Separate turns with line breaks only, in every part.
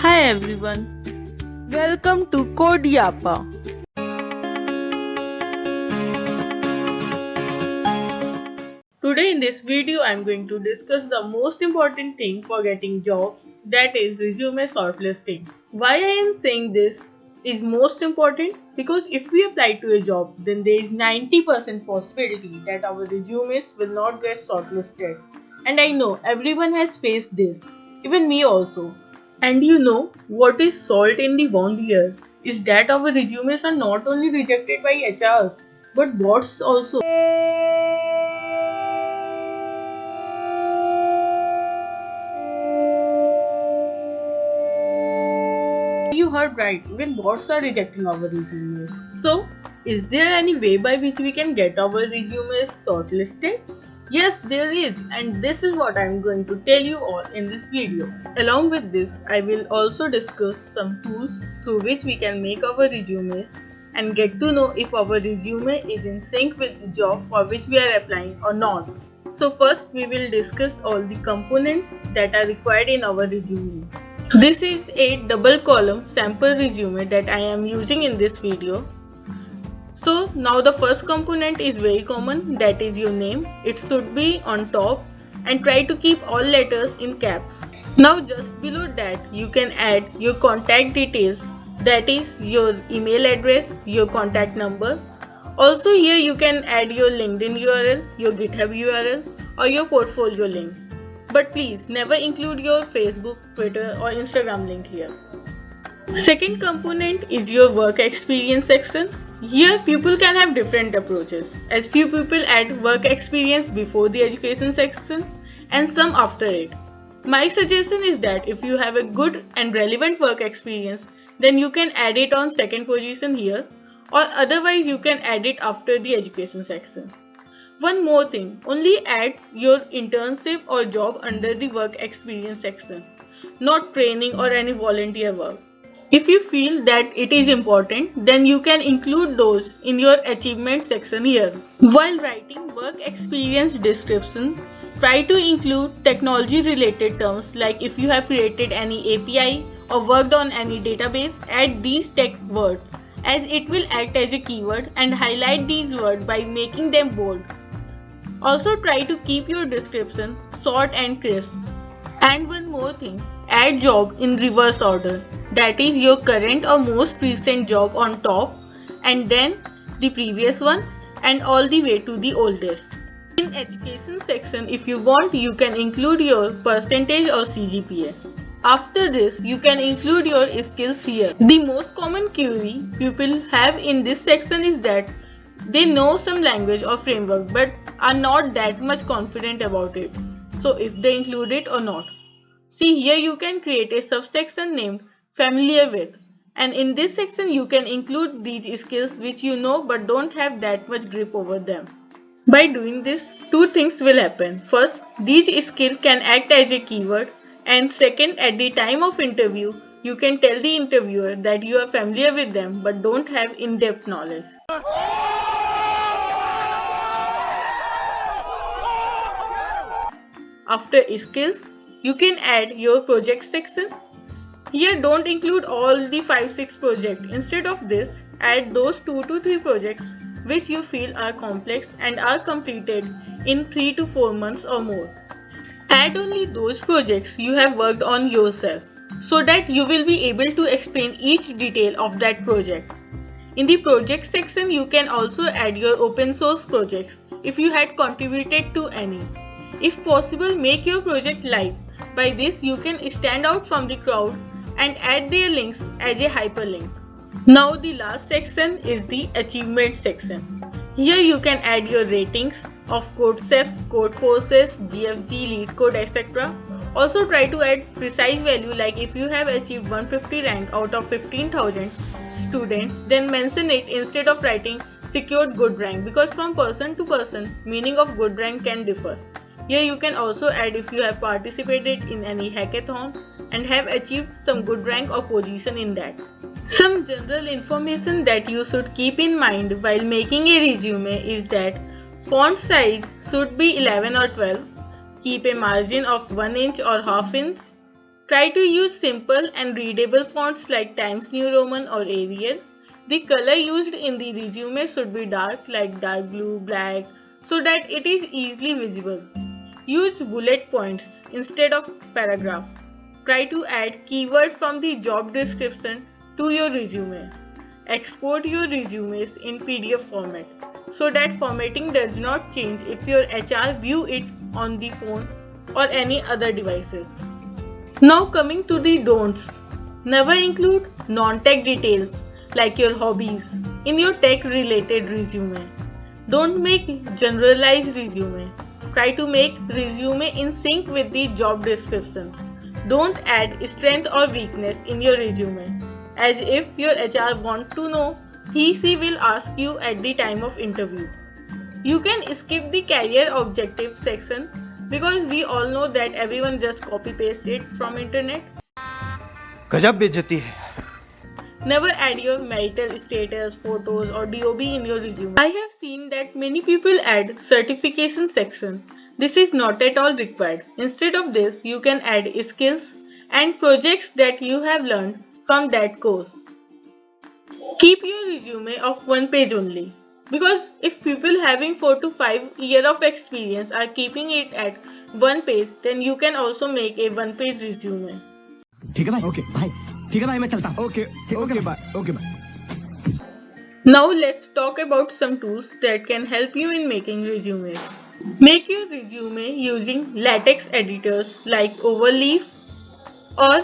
Hi everyone, welcome to Kodiapa. Today in this video I am going to discuss the most important thing for getting jobs, that is resume shortlisting. Why I am saying this is most important because if we apply to a job then there is 90% possibility that our resumes will not get shortlisted. And I know everyone has faced this, even me also. And you know what is salt in the wound here is that our resumes are not only rejected by HRs but bots also. You heard right, even bots are rejecting our resumes. So, is there any way by which we can get our resumes shortlisted? Yes, there is, and this is what I am going to tell you all in this video. Along with this, I will also discuss some tools through which we can make our resumes and get to know if our resume is in sync with the job for which we are applying or not. So first we will discuss all the components that are required in our resume. This is a double column sample resume that I am using in this video. So now the first component is very common, that is your name. It should be on top and try to keep all letters in caps. Now just below that you can add your contact details, that is your email address, your contact number. Also here you can add your LinkedIn URL, your GitHub URL or your portfolio link. But please never include your Facebook, Twitter or Instagram link here. Second component is your work experience section. Here people can have different approaches, as few people add work experience before the education section and some after it. My suggestion is that if you have a good and relevant work experience, then you can add it on second position here, or otherwise you can add it after the education section. One more thing, only add your internship or job under the work experience section, not training or any volunteer work. If you feel that it is important, then you can include those in your achievement section here. While writing work experience description, try to include technology related terms like if you have created any API or worked on any database, add these tech words as it will act as a keyword and highlight these words by making them bold. Also try to keep your description short and crisp. And one more thing, add job in reverse order, that is your current or most recent job on top and then the previous one and all the way to the oldest. In education section, if you want, you can include your percentage or CGPA. After this, you can include your skills here. The most common query people have in this section is that they know some language or framework but are not that much confident about it. So if they include it or not. See, here you can create a subsection named familiar with, and in this section you can include these skills which you know but don't have that much grip over them. By doing this, two things will happen. First, these skills can act as a keyword, and second, at the time of interview, you can tell the interviewer that you are familiar with them but don't have in-depth knowledge. After skills, you can add your project section. Here don't include all the 5-6 projects. Instead of this, add those 2 to 3 projects which you feel are complex and are completed in 3 to 4 months or more. Add only those projects you have worked on yourself so that you will be able to explain each detail of that project. In the project section, you can also add your open source projects if you had contributed to any. If possible, make your project live. By this, you can stand out from the crowd and add their links as a hyperlink. Now the last section is the achievement section. Here you can add your ratings of CodeChef, Codeforces, GFG, LeetCode, etc. Also try to add precise value like if you have achieved 150 rank out of 15,000 students, then mention it instead of writing secured good rank, because from person to person, meaning of good rank can differ. Here you can also add if you have participated in any hackathon and have achieved some good rank or position in that. Some general information that you should keep in mind while making a resume is that font size should be 11 or 12, keep a margin of 1 inch or half inch, Try to use simple and readable fonts like Times New Roman or Arial. The color used in the resume should be dark like dark blue, black, so that it is easily visible. Use bullet points instead of paragraph. Try to add keywords from the job description to your resume. Export your resumes in PDF format so that formatting does not change if your HR view it on the phone or any other devices. Now coming to the don'ts. Never include non-tech details like your hobbies in your tech related resume. Don't make generalized resume. Try to make resume in sync with the job description. Don't add strength or weakness in your resume as if your HR want to know he/she will ask you at the time of interview. You can skip the career objective section because we all know that everyone just copy paste it from internet.
गजब बेइज्जती है.
Never add your marital status, photos or DOB in your resume. I have seen that many people add certification section. This is not at all required. Instead of this, you can add skills and projects that you have learned from that course. Keep your resume of one page only. Because if people having 4 to 5 years of experience are keeping it at one page, then you can also make a one page resume.
ठीक है भाई. Okay भाई. ठीक है भाई, मैं चलता हूँ. Okay okay bye. Okay bye.
Now let's talk about some tools that can help you in making resumes. Make your resume using latex editors like Overleaf or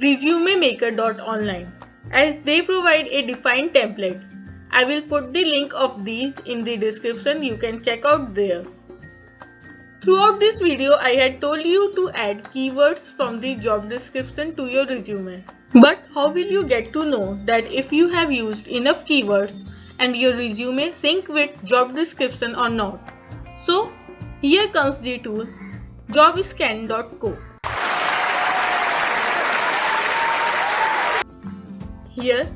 resumemaker.online as they provide a defined template. I will put the link of these in the description, you can check out there. Throughout this video, I had told you to add keywords from the job description to your resume. But how will you get to know that if you have used enough keywords and your resume sync with job description or not? So, here comes the tool jobscan.co. Here,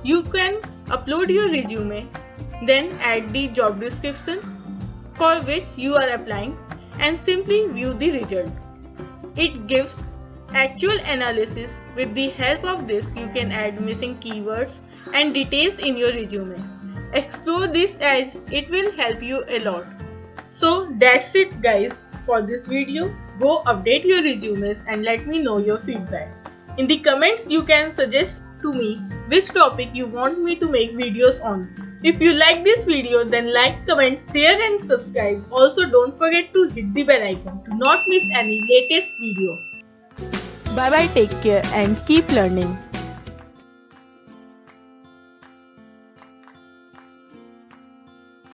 you can upload your resume, then add the job description for which you are applying and simply view the result. It gives actual analysis. With the help of this, you can add missing keywords and details in your resume. Explore this as it will help you a lot. So that's it guys for this video. Go update your resumes and let me know your feedback. In the comments you can suggest to me which topic you want me to make videos on. If you like this video then like, comment, share and subscribe. Also don't forget to hit the bell icon to not miss any latest video. Bye bye, take care and keep learning.